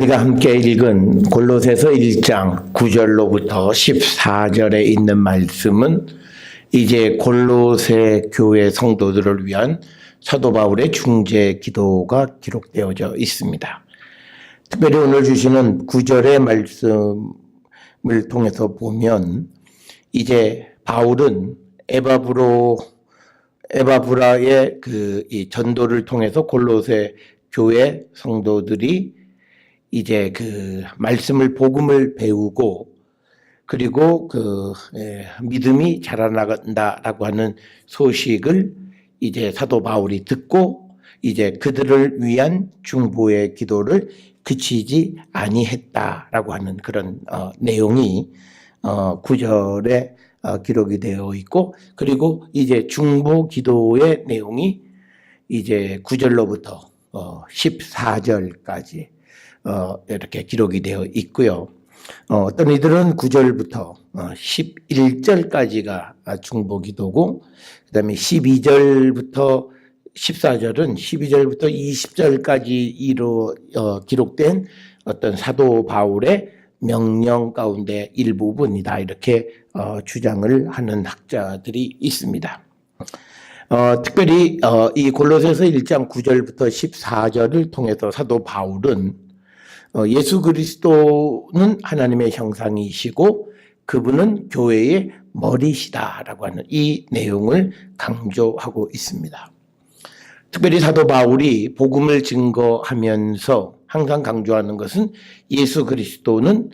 우리가 함께 읽은 골로새서 1장 9절로부터 14절에 있는 말씀은 이제 골로새 교회 성도들을 위한 사도 바울의 중재 기도가 기록되어져 있습니다. 특별히 오늘 주시는 9절의 말씀을 통해서 보면 이제 바울은 에바브라의 이 전도를 통해서 골로새 교회 성도들이 이제 말씀을 복음을 배우고 그리고 믿음이 자라나간다라고 하는 소식을 이제 사도 바울이 듣고 이제 그들을 위한 중보의 기도를 그치지 아니했다라고 하는 그런 내용이 9절에 기록이 되어 있고, 그리고 이제 중보 기도의 내용이 이제 9절로부터 14절까지 이렇게 기록이 되어 있고요. 어떤 이들은 9절부터 11절까지가 중보 기도고, 그 다음에 12절부터 14절은 12절부터 20절까지 기록된 어떤 사도 바울의 명령 가운데 일부분이다, 이렇게 주장을 하는 학자들이 있습니다. 특별히 이 골로새서 1장 9절부터 14절을 통해서 사도 바울은 예수 그리스도는 하나님의 형상이시고 그분은 교회의 머리시다라고 하는 이 내용을 강조하고 있습니다. 특별히 사도 바울이 복음을 증거하면서 항상 강조하는 것은 예수 그리스도는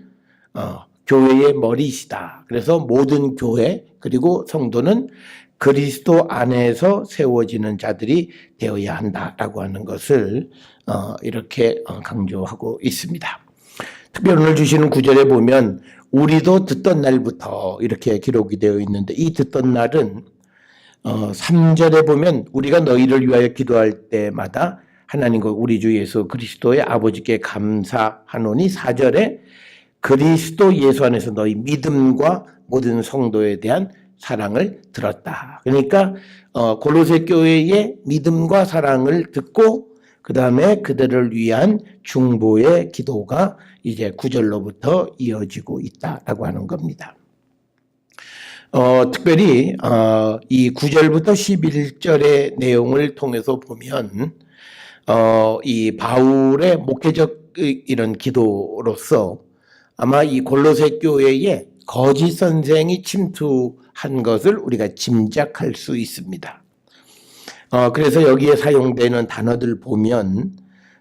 교회의 머리시다. 그래서 모든 교회 그리고 성도는 그리스도 안에서 세워지는 자들이 되어야 한다라고 하는 것을 이렇게 강조하고 있습니다. 특별히 오늘 주시는 9절에 보면 우리도 듣던 날부터 이렇게 기록이 되어 있는데, 이 듣던 날은 3절에 보면 우리가 너희를 위하여 기도할 때마다 하나님과 우리 주 예수 그리스도의 아버지께 감사하노니, 4절에 그리스도 예수 안에서 너희 믿음과 모든 성도에 대한 사랑을 들었다. 그러니까 골로새 교회의 믿음과 사랑을 듣고 그 다음에 그들을 위한 중보의 기도가 이제 9절로부터 이어지고 있다라고 하는 겁니다. 특별히 이 9절부터 11절의 내용을 통해서 보면 이 바울의 목회적 이런 기도로서 아마 이 골로새 교회에 거짓 선생이 침투한 것을 우리가 짐작할 수 있습니다. 그래서 여기에 사용되는 단어들 보면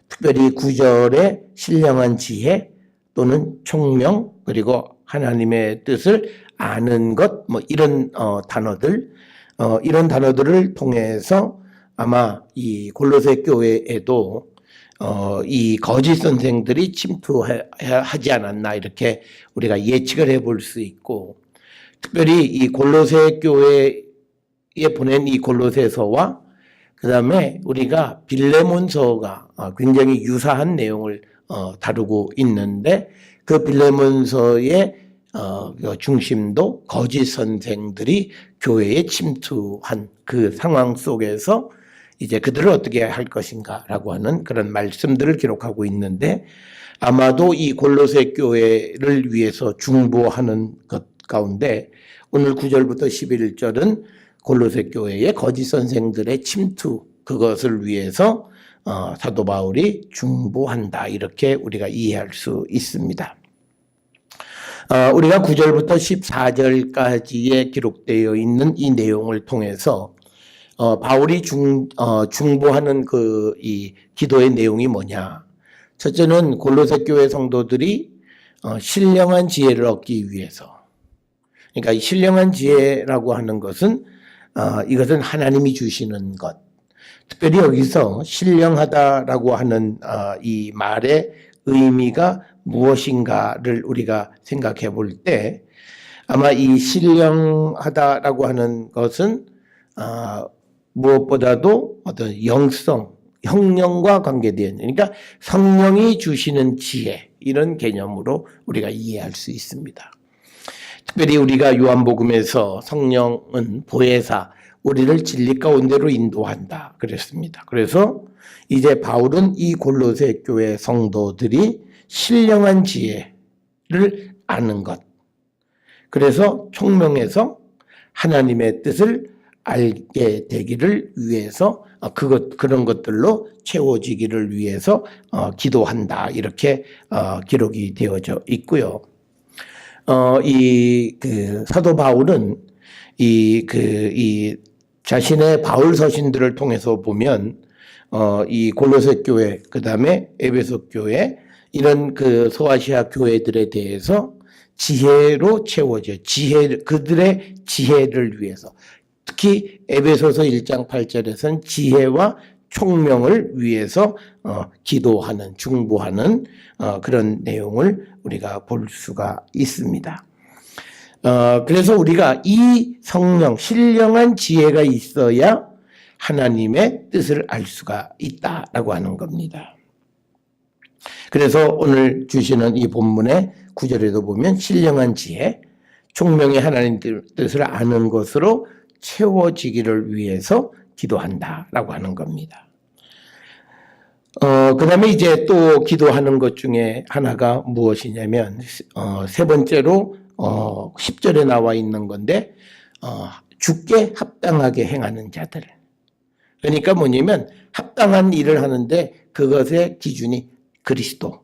특별히 9절에 신령한 지혜 또는 총명 그리고 하나님의 뜻을 아는 것, 이런 단어들, 이런 단어들을 통해서 아마 이 골로새 교회에도 이 거짓 선생들이 침투하지 않았나, 이렇게 우리가 예측을 해볼 수 있고, 특별히 이 골로새 교회에 보낸 이 골로새서와 그 다음에 우리가 빌레몬서가 굉장히 유사한 내용을 다루고 있는데, 그 빌레몬서의 중심도 거짓 선생들이 교회에 침투한 그 상황 속에서 이제 그들을 어떻게 할 것인가라고 하는 그런 말씀들을 기록하고 있는데, 아마도 이 골로새 교회를 위해서 중보하는 것 가운데 오늘 9절부터 11절은 골로새 교회의 거짓 선생들의 침투, 그것을 위해서 사도 바울이 중보한다, 이렇게 우리가 이해할 수 있습니다. 우리가 9절부터 14절까지에 기록되어 있는 이 내용을 통해서 바울이 중보하는 이 기도의 내용이 뭐냐? 첫째는 골로새 교회 성도들이 신령한 지혜를 얻기 위해서. 그러니까 이 신령한 지혜라고 하는 것은 이것은 하나님이 주시는 것. 특별히 여기서 신령하다라고 하는 이 말의 의미가 무엇인가를 우리가 생각해 볼 때, 아마 이 신령하다라고 하는 것은 무엇보다도 어떤 영성, 형령과 관계된, 그러니까 성령이 주시는 지혜, 이런 개념으로 우리가 이해할 수 있습니다. 특별히 우리가 요한복음에서 성령은 보혜사, 우리를 진리 가운데로 인도한다 그랬습니다. 그래서 이제 바울은 이 골로새 교회 성도들이 신령한 지혜를 아는 것. 그래서 총명해서 하나님의 뜻을 알게 되기를 위해서 그런 것들로 채워지기를 위해서 기도한다. 이렇게 기록이 되어져 있고요. 사도 바울은 이 자신의 바울 서신들을 통해서 보면 이 골로새 교회, 그 다음에 에베소 교회, 이런 소아시아 교회들에 대해서 지혜로 채워져, 그들의 지혜를 위해서, 특히 에베소서 1장 8절에서는 지혜와 총명을 위해서 기도하는, 중보하는 그런 내용을 우리가 볼 수가 있습니다. 그래서 우리가 이 성령, 신령한 지혜가 있어야 하나님의 뜻을 알 수가 있다라고 하는 겁니다. 그래서 오늘 주시는 이 본문의 9절에도 보면 신령한 지혜, 총명의 하나님 뜻을 아는 것으로 채워지기를 위해서 기도한다라고 하는 겁니다. 그 다음에 이제 또 기도하는 것 중에 하나가 무엇이냐면, 세 번째로 10절에 나와 있는 건데, 주께 합당하게 행하는 자들. 그러니까 뭐냐면, 합당한 일을 하는데 그것의 기준이 그리스도.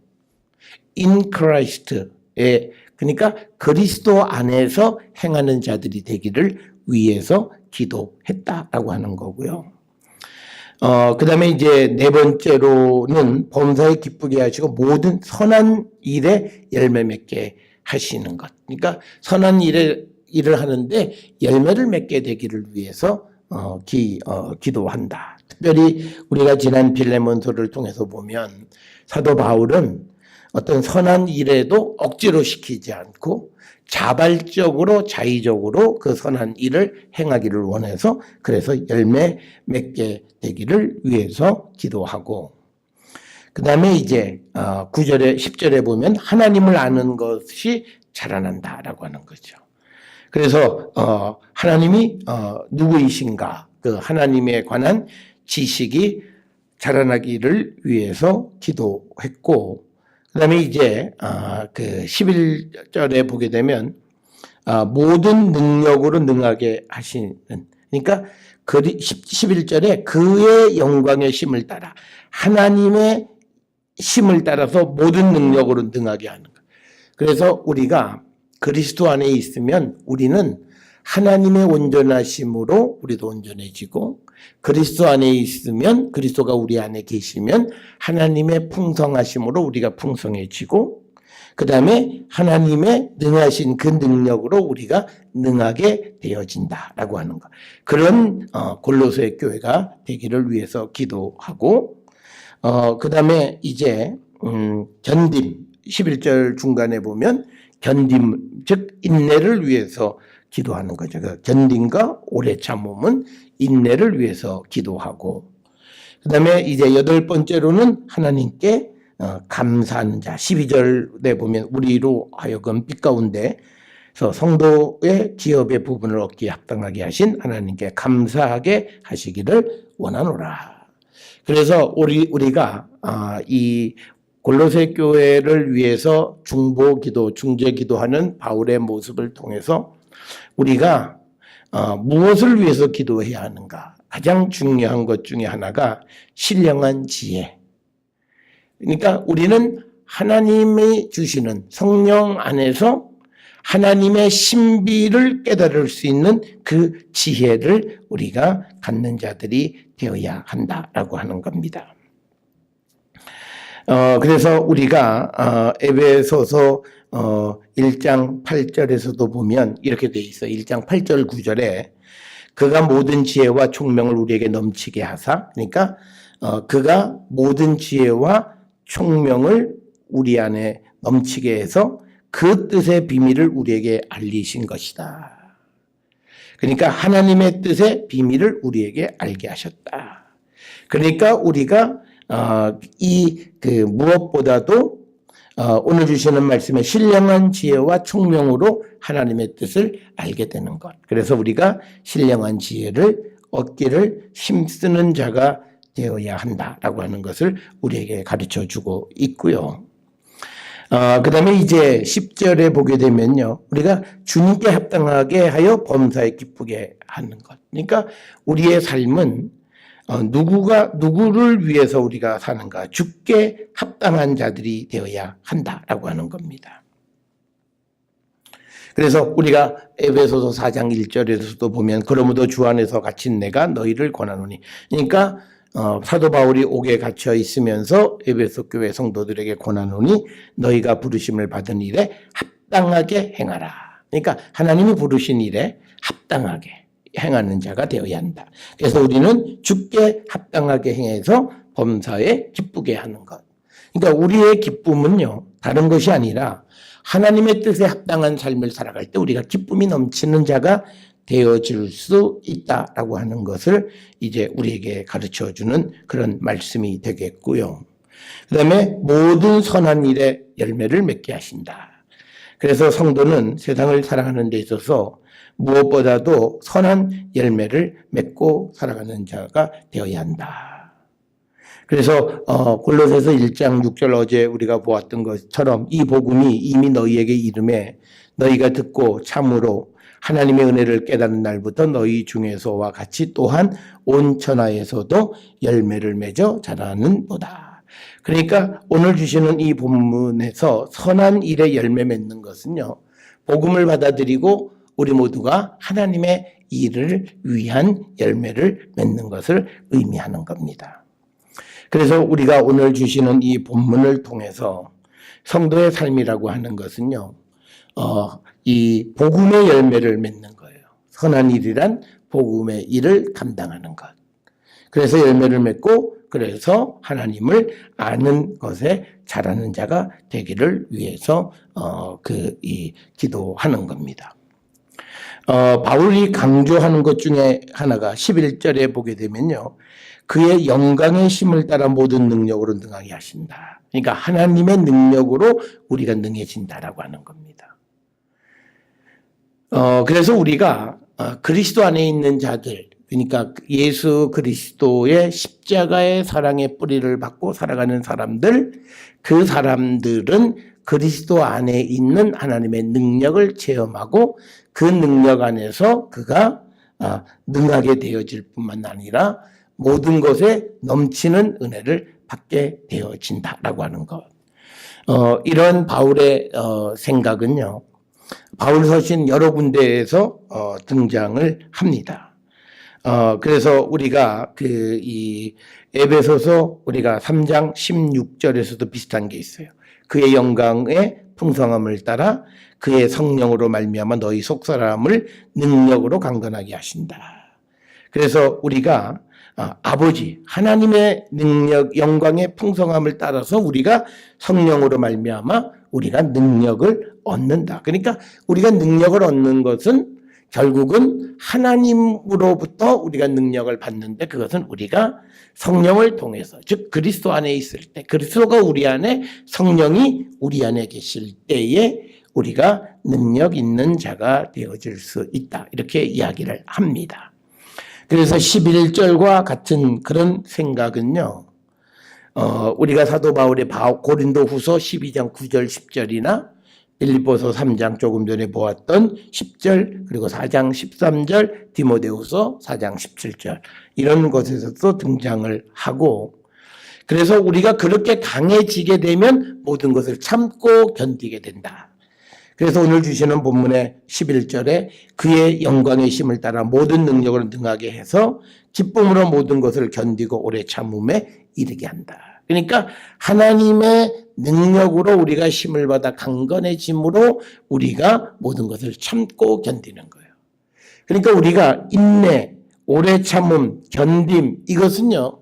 In Christ에, 그러니까 그리스도 안에서 행하는 자들이 되기를 위해서 기도했다라고 하는 거고요. 그 다음에 이제 네 번째로는 범사에 기쁘게 하시고 모든 선한 일에 열매 맺게 하시는 것. 그러니까 선한 일을 하는데 열매를 맺게 되기를 위해서 기도한다. 특별히 우리가 지난 빌레몬서를 통해서 보면 사도 바울은 어떤 선한 일에도 억지로 시키지 않고 자발적으로 자의적으로 그 선한 일을 행하기를 원해서, 그래서 열매 맺게 되기를 위해서 기도하고, 그 다음에 이제 9절에 10절에 보면 하나님을 아는 것이 자라난다라고 하는 거죠. 그래서 하나님이 누구이신가, 그 하나님에 관한 지식이 자라나기를 위해서 기도했고, 그 다음에 이제 11절에 보게 되면 모든 능력으로 능하게 하시는, 그러니까 11절에 그의 영광의 심을 따라, 하나님의 심을 따라서 모든 능력으로 능하게 하는 것. 그래서 우리가 그리스도 안에 있으면 우리는 하나님의 온전하심으로 우리도 온전해지고, 그리스도 안에 있으면, 그리스도가 우리 안에 계시면 하나님의 풍성하심으로 우리가 풍성해지고, 그 다음에 하나님의 능하신 그 능력으로 우리가 능하게 되어진다라고 하는 것. 그런 골로새 교회가 되기를 위해서 기도하고, 그 다음에 이제 견딤, 11절 중간에 보면 견딤, 즉 인내를 위해서 기도하는 거죠. 그 견딤과 오래 참음은 인내를 위해서 기도하고, 그 다음에 이제 여덟 번째로는 하나님께 감사하는 자. 12절에 보면 우리로 하여금 빛 가운데서 성도의 기업의 부분을 얻기에 합당하게 하신 하나님께 감사하게 하시기를 원하노라. 그래서 우리가 이 골로새 교회를 위해서 중보기도, 중재기도하는 바울의 모습을 통해서 우리가 무엇을 위해서 기도해야 하는가? 가장 중요한 것 중에 하나가 신령한 지혜. 그러니까 우리는 하나님이 주시는 성령 안에서 하나님의 신비를 깨달을 수 있는 그 지혜를 우리가 갖는 자들이 되어야 한다라고 하는 겁니다. 그래서 우리가 에베소서 1장 8절에서도 보면 이렇게 돼 있어요. 1장 8절 9절에 그가 모든 지혜와 총명을 우리에게 넘치게 하사, 그러니까 그가 모든 지혜와 총명을 우리 안에 넘치게 해서 그 뜻의 비밀을 우리에게 알리신 것이다. 그러니까 하나님의 뜻의 비밀을 우리에게 알게 하셨다. 그러니까 우리가 무엇보다도 오늘 주시는 말씀에 신령한 지혜와 총명으로 하나님의 뜻을 알게 되는 것. 그래서 우리가 신령한 지혜를 얻기를 힘쓰는 자가 되어야 한다라고 하는 것을 우리에게 가르쳐 주고 있고요. 그 다음에 이제 10절에 보게 되면요. 우리가 주님께 합당하게 하여 범사에 기쁘게 하는 것. 그러니까 우리의 삶은 누구를 위해서 우리가 사는가? 주께 합당한 자들이 되어야 한다라고 하는 겁니다. 그래서 우리가 에베소서 4장 1절에서도 보면 그러므로 주 안에서 갇힌 내가 너희를 권하노니. 그러니까 사도 바울이 옥에 갇혀 있으면서 에베소 교회 성도들에게 권하노니 너희가 부르심을 받은 일에 합당하게 행하라. 그러니까 하나님이 부르신 일에 합당하게 행하는 자가 되어야 한다. 그래서 우리는 주께 합당하게 행해서 범사에 기쁘게 하는 것. 그러니까 우리의 기쁨은요, 다른 것이 아니라 하나님의 뜻에 합당한 삶을 살아갈 때 우리가 기쁨이 넘치는 자가 되어질 수 있다라고 하는 것을 이제 우리에게 가르쳐주는 그런 말씀이 되겠고요. 그 다음에 모든 선한 일에 열매를 맺게 하신다. 그래서 성도는 세상을 살아가는 데 있어서 무엇보다도 선한 열매를 맺고 살아가는 자가 되어야 한다. 그래서 골로새서 1장 6절 어제 우리가 보았던 것처럼 이 복음이 이미 너희에게 이름에 너희가 듣고 참으로 하나님의 은혜를 깨닫는 날부터 너희 중에서와 같이 또한 온 천하에서도 열매를 맺어 자라는 보다. 그러니까 오늘 주시는 이 본문에서 선한 일에 열매 맺는 것은요, 복음을 받아들이고 우리 모두가 하나님의 일을 위한 열매를 맺는 것을 의미하는 겁니다. 그래서 우리가 오늘 주시는 이 본문을 통해서 성도의 삶이라고 하는 것은요, 이 복음의 열매를 맺는 거예요. 선한 일이란 복음의 일을 감당하는 것. 그래서 열매를 맺고 그래서 하나님을 아는 것에 잘하는 자가 되기를 위해서 기도하는 겁니다. 바울이 강조하는 것 중에 하나가 11절에 보게 되면요, 그의 영광의 힘을 따라 모든 능력으로 능하게 하신다. 그러니까 하나님의 능력으로 우리가 능해진다라고 하는 겁니다. 그래서 우리가 그리스도 안에 있는 자들, 그러니까 예수 그리스도의 십자가의 사랑의 뿌리를 받고 살아가는 사람들, 그 사람들은 그리스도 안에 있는 하나님의 능력을 체험하고 그 능력 안에서 그가 능하게 되어질 뿐만 아니라 모든 것에 넘치는 은혜를 받게 되어진다라고 하는 것. 이런 바울의 생각은요, 바울 서신 여러 군데에서 등장을 합니다. 그래서 우리가 이 에베소서 우리가 3장 16절에서도 비슷한 게 있어요. 그의 영광의 풍성함을 따라 그의 성령으로 말미암아 너희 속사람을 능력으로 강건하게 하신다. 그래서 우리가 아버지 하나님의 능력, 영광의 풍성함을 따라서 우리가 성령으로 말미암아 우리가 능력을 얻는다. 그러니까 우리가 능력을 얻는 것은 결국은 하나님으로부터 우리가 능력을 받는데, 그것은 우리가 성령을 통해서, 즉 그리스도 안에 있을 때, 그리스도가 우리 안에, 성령이 우리 안에 계실 때에 우리가 능력 있는 자가 되어질 수 있다, 이렇게 이야기를 합니다. 그래서 11절과 같은 그런 생각은요, 우리가 사도 바울의 고린도후서 12장 9절 10절이나 빌립보서 3장 조금 전에 보았던 10절, 그리고 4장 13절, 디모데후서 4장 17절 이런 것에서도 등장을 하고, 그래서 우리가 그렇게 강해지게 되면 모든 것을 참고 견디게 된다. 그래서 오늘 주시는 본문의 11절에 그의 영광의 힘을 따라 모든 능력으로 능하게 해서 기쁨으로 모든 것을 견디고 오래 참음에 이르게 한다. 그러니까 하나님의 능력으로 우리가 힘을 받아 강건해짐으로 우리가 모든 것을 참고 견디는 거예요. 그러니까 우리가 인내, 오래 참음, 견딤, 이것은요,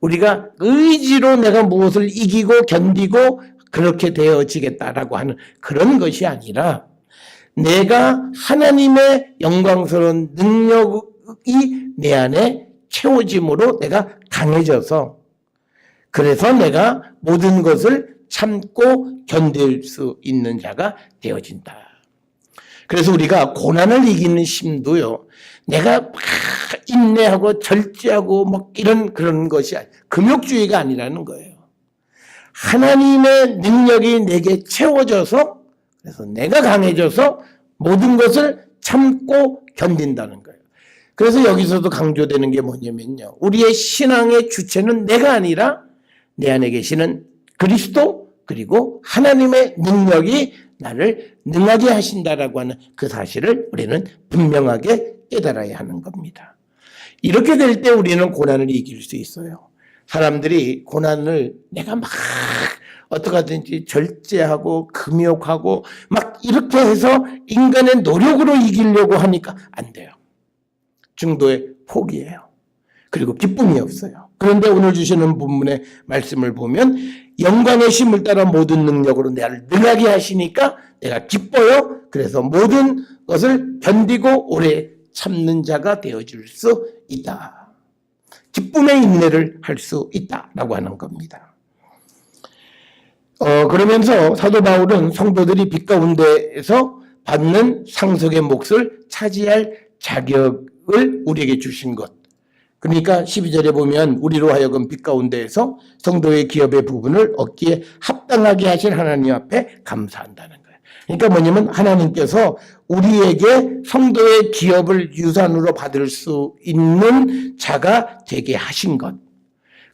우리가 의지로 내가 무엇을 이기고 견디고 그렇게 되어지겠다라고 하는 그런 것이 아니라, 내가 하나님의 영광스러운 능력이 내 안에 채워짐으로 내가 강해져서, 그래서 내가 모든 것을 참고 견딜 수 있는 자가 되어진다. 그래서 우리가 고난을 이기는 힘도요, 내가 막 인내하고 절제하고 막 이런 그런 것이 금욕주의가 아니라는 거예요. 하나님의 능력이 내게 채워져서 그래서 내가 강해져서 모든 것을 참고 견딘다는 거예요. 그래서 여기서도 강조되는 게 뭐냐면요. 우리의 신앙의 주체는 내가 아니라 내 안에 계시는 그리스도 그리고 하나님의 능력이 나를 능하게 하신다라고 하는 그 사실을 우리는 분명하게 깨달아야 하는 겁니다. 이렇게 될 때 우리는 고난을 이길 수 있어요. 사람들이 고난을 내가 막 어떻게 하든지 절제하고 금욕하고 막 이렇게 해서 인간의 노력으로 이기려고 하니까 안 돼요. 중도의 포기예요. 그리고 기쁨이 없어요. 그런데 오늘 주시는 본문의 말씀을 보면 영광의 힘을 따라 모든 능력으로 나를 능하게 하시니까 내가 기뻐요. 그래서 모든 것을 견디고 오래 참는 자가 되어줄 수 있다. 기쁨의 인내를 할 수 있다라고 하는 겁니다. 그러면서 사도 바울은 성도들이 빛 가운데에서 받는 상속의 몫을 차지할 자격을 우리에게 주신 것. 그러니까 12절에 보면 우리로 하여금 빛 가운데에서 성도의 기업의 부분을 얻기에 합당하게 하신 하나님 앞에 감사한다는 거예요. 그러니까 뭐냐면 하나님께서 우리에게 성도의 기업을 유산으로 받을 수 있는 자가 되게 하신 것.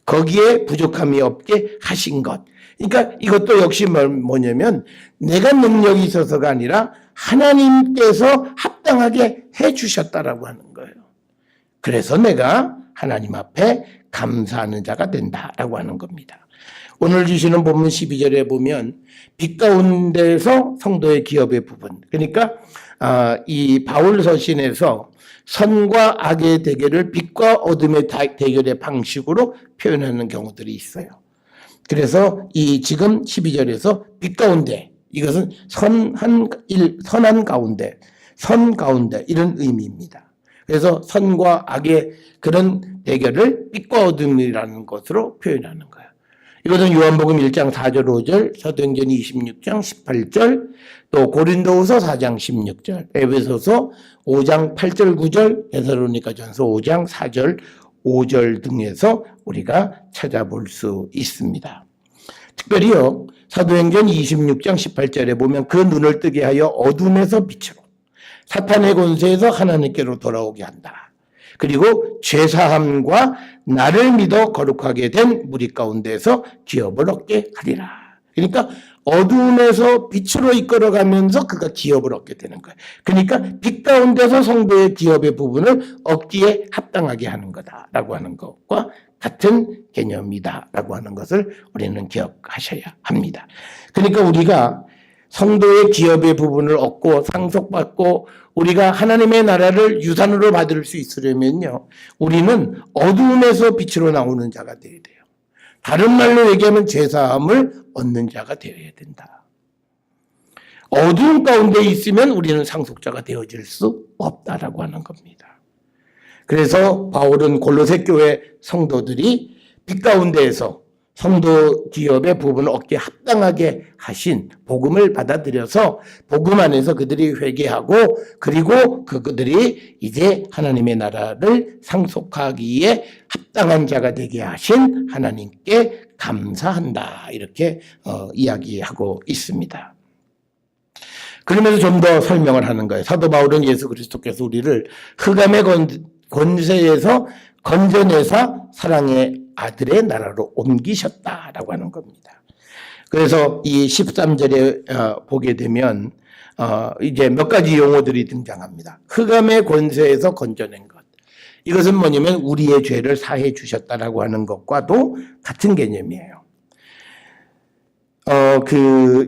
거기에 부족함이 없게 하신 것. 그러니까 이것도 역시 뭐냐면 내가 능력이 있어서가 아니라 하나님께서 합당하게 해 주셨다라고 하는 거예요. 그래서 내가 하나님 앞에 감사하는 자가 된다라고 하는 겁니다. 오늘 주시는 본문 12절에 보면 빛 가운데서 성도의 기업의 부분. 그러니까 이 바울 서신에서 선과 악의 대결을 빛과 어둠의 대결의 방식으로 표현하는 경우들이 있어요. 그래서 이 지금 12절에서 빛 가운데 이것은 선한 가운데, 선 가운데 이런 의미입니다. 그래서 선과 악의 그런 대결을 빛과 어둠이라는 것으로 표현하는 거예요. 이것은 요한복음 1장 4절 5절, 사도행전 26장 18절, 또 고린도후서 4장 16절, 에베소서 5장 8절 9절, 데살로니가전서 5장 4절 5절 등에서 우리가 찾아볼 수 있습니다. 특별히요 사도행전 26장 18절에 보면 그 눈을 뜨게 하여 어둠에서 빛으로 사탄의 권세에서 하나님께로 돌아오게 한다. 그리고 죄사함과 나를 믿어 거룩하게 된 무리 가운데서 기업을 얻게 하리라. 그러니까 어둠에서 빛으로 이끌어가면서 그가 기업을 얻게 되는 거예요. 그러니까 빛 가운데서 성도의 기업의 부분을 얻기에 합당하게 하는 거다라고 하는 것과 같은 개념이다라고 하는 것을 우리는 기억하셔야 합니다. 그러니까 우리가 성도의 기업의 부분을 얻고 상속받고 우리가 하나님의 나라를 유산으로 받을 수 있으려면요, 우리는 어두움에서 빛으로 나오는 자가 되어야 돼요. 다른 말로 얘기하면 죄사함을 얻는 자가 되어야 된다. 어두움 가운데 있으면 우리는 상속자가 되어질 수 없다라고 하는 겁니다. 그래서 바울은 골로새 교회 성도들이 빛 가운데에서 성도 기업의 부분을 얻기에 합당하게 하신 복음을 받아들여서 복음 안에서 그들이 회개하고 그리고 그들이 이제 하나님의 나라를 상속하기에 합당한 자가 되게 하신 하나님께 감사한다. 이렇게 이야기하고 있습니다. 그러면서 좀 더 설명을 하는 거예요. 사도 바울은 예수 그리스도께서 우리를 흑암의 권세에서 건져내사 사랑의 아들의 나라로 옮기셨다라고 하는 겁니다. 그래서 이 13절에 보게 되면 이제 몇 가지 용어들이 등장합니다. 흑암의 권세에서 건져낸 것. 이것은 뭐냐면 우리의 죄를 사해 주셨다라고 하는 것과도 같은 개념이에요.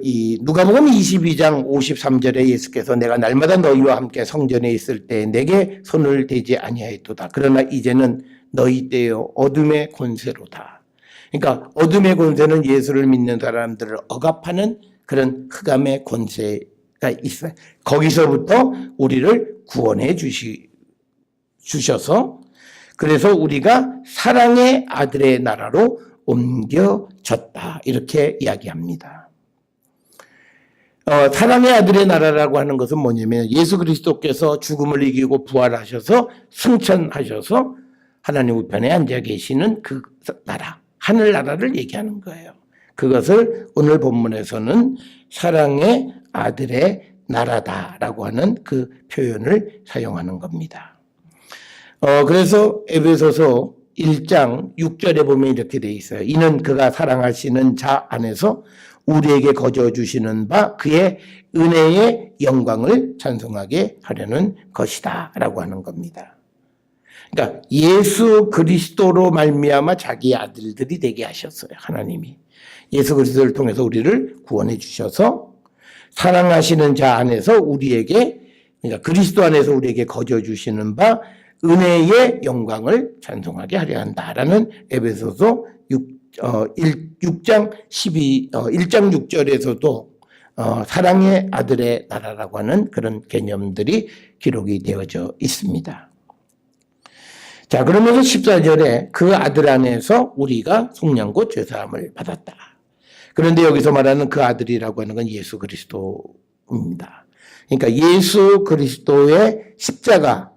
이 누가복음 22장 53절에 예수께서 내가 날마다 너희와 함께 성전에 있을 때 내게 손을 대지 아니하였도다. 그러나 이제는 너희 때요 어둠의 권세로다. 그러니까 어둠의 권세는 예수를 믿는 사람들을 억압하는 그런 흑암의 권세가 있어요. 거기서부터 우리를 구원해 주셔서 그래서 우리가 사랑의 아들의 나라로 옮겨졌다. 이렇게 이야기합니다. 사랑의 아들의 나라라고 하는 것은 뭐냐면 예수 그리스도께서 죽음을 이기고 부활하셔서 승천하셔서 하나님 우편에 앉아 계시는 그 나라, 하늘나라를 얘기하는 거예요. 그것을 오늘 본문에서는 사랑의 아들의 나라다라고 하는 그 표현을 사용하는 겁니다. 그래서 에베소서 1장 6절에 보면 이렇게 돼 있어요. 이는 그가 사랑하시는 자 안에서 우리에게 거저 주시는 바 그의 은혜의 영광을 찬송하게 하려는 것이다 라고 하는 겁니다. 그러니까 예수 그리스도로 말미암아 자기 아들들이 되게 하셨어요. 하나님이 예수 그리스도를 통해서 우리를 구원해 주셔서 사랑하시는 자 안에서 우리에게, 그러니까 그리스도 안에서 우리에게 거저 주시는 바 은혜의 영광을 찬송하게 하려 한다라는 에베소서 1장 6절에서도 사랑의 아들의 나라라고 하는 그런 개념들이 기록이 되어져 있습니다. 자, 그러면서 14절에 그 아들 안에서 우리가 속량 곧 죄사함을 받았다. 그런데 여기서 말하는 그 아들이라고 하는 건 예수 그리스도입니다. 그러니까 예수 그리스도의 십자가,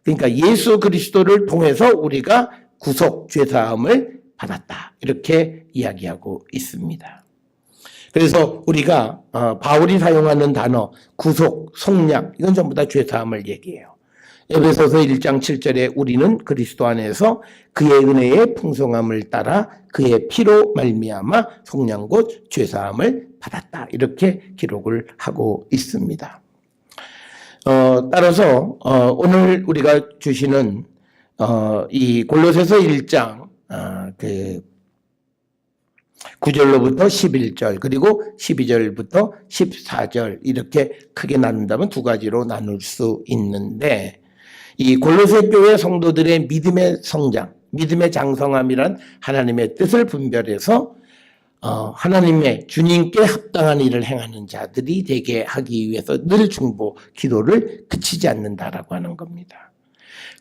그러니까 예수 그리스도를 통해서 우리가 구속 죄사함을 받았다. 이렇게 이야기하고 있습니다. 그래서 우리가 바울이 사용하는 단어 구속, 속량 이건 전부 다 죄사함을 얘기해요. 에베소서 1장 7절에 우리는 그리스도 안에서 그의 은혜의 풍성함을 따라 그의 피로 말미암아 속량 곧 죄사함을 받았다. 이렇게 기록을 하고 있습니다. 따라서 오늘 우리가 주시는 이 골로새서 1장 그 9절로부터 11절 그리고 12절부터 14절 이렇게 크게 나눈다면 두 가지로 나눌 수 있는데, 이 골로새 교회 성도들의 믿음의 성장, 믿음의 장성함이란 하나님의 뜻을 분별해서 하나님의 주님께 합당한 일을 행하는 자들이 되게 하기 위해서 늘 중보, 기도를 그치지 않는다라고 하는 겁니다.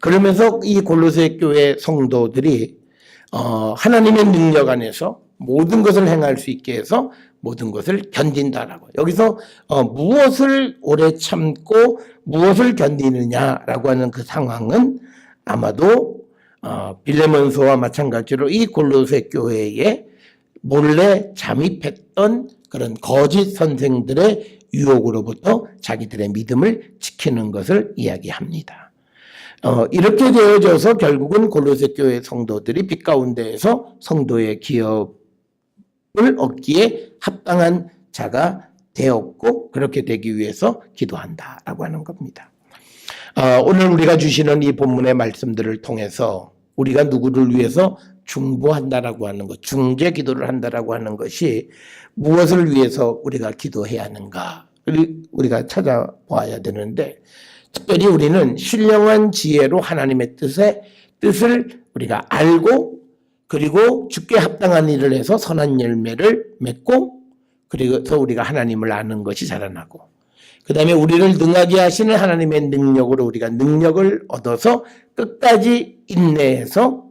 그러면서 이 골로새 교회 성도들이 하나님의 능력 안에서 모든 것을 행할 수 있게 해서 모든 것을 견딘다라고. 여기서 무엇을 오래 참고 무엇을 견디느냐라고 하는 그 상황은 아마도 빌레몬서와 마찬가지로 이 골로새 교회에 몰래 잠입했던 그런 거짓 선생들의 유혹으로부터 자기들의 믿음을 지키는 것을 이야기합니다. 이렇게 되어져서 결국은 골로새 교회 성도들이 빛 가운데에서 성도의 기업을 얻기에 합당한 자가 되었고, 그렇게 되기 위해서 기도한다라고 하는 겁니다. 오늘 우리가 주시는 이 본문의 말씀들을 통해서 우리가 누구를 위해서 중보한다라고 하는 것, 중재 기도를 한다라고 하는 것이 무엇을 위해서 우리가 기도해야 하는가를 우리가 찾아봐야 되는데, 특별히 우리는 신령한 지혜로 하나님의 뜻을 우리가 알고, 그리고 주께 합당한 일을 해서 선한 열매를 맺고, 그래서 우리가 하나님을 아는 것이 자라나고, 그 다음에 우리를 능하게 하시는 하나님의 능력으로 우리가 능력을 얻어서 끝까지 인내해서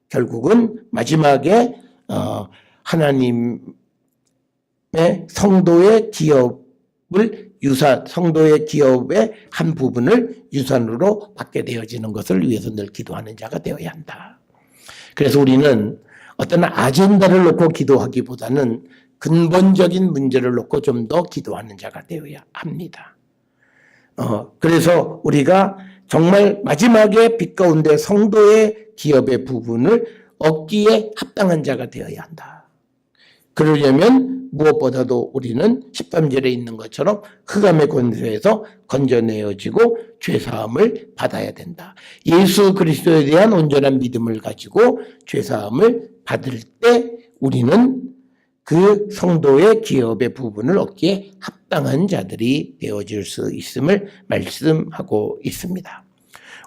결국은 마지막에 하나님의 성도의 기업을 성도의 기업의 한 부분을 유산으로 받게 되어지는 것을 위해서 늘 기도하는 자가 되어야 한다. 그래서 우리는 어떤 아젠다를 놓고 기도하기보다는 근본적인 문제를 놓고 좀 더 기도하는 자가 되어야 합니다. 그래서 우리가 정말 마지막에 빛 가운데 성도의 기업의 부분을 얻기에 합당한 자가 되어야 한다. 그러려면 무엇보다도 우리는 13절에 있는 것처럼 흑암의 권세에서 건져내어지고 죄사함을 받아야 된다. 예수 그리스도에 대한 온전한 믿음을 가지고 죄사함을 받을 때 우리는 그 성도의 기업의 부분을 얻기에 합당한 자들이 되어질 수 있음을 말씀하고 있습니다.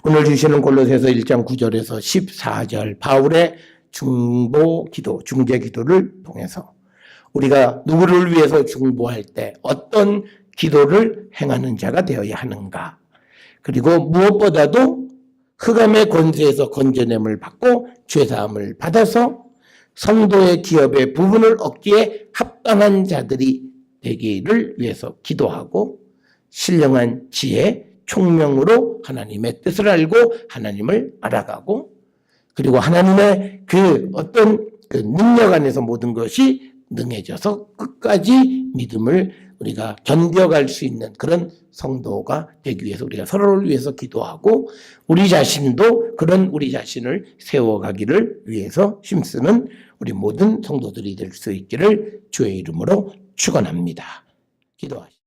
오늘 주시는 골로새서 1장 9절에서 14절 바울의 중보 기도, 중재 기도를 통해서 우리가 누구를 위해서 중보할 때 어떤 기도를 행하는 자가 되어야 하는가, 그리고 무엇보다도 흑암의 권세에서 건져냄을 받고 죄사함을 받아서 성도의 기업의 부분을 얻기에 합당한 자들이 되기를 위해서 기도하고, 신령한 지혜, 총명으로 하나님의 뜻을 알고 하나님을 알아가고, 그리고 하나님의 그 어떤 그 능력 안에서 모든 것이 능해져서 끝까지 믿음을 우리가 견뎌갈 수 있는 그런 성도가 되기 위해서 우리가 서로를 위해서 기도하고 우리 자신도 그런 우리 자신을 세워가기를 위해서 힘쓰는 우리 모든 성도들이 될 수 있기를 주의 이름으로 축원합니다. 기도하시죠.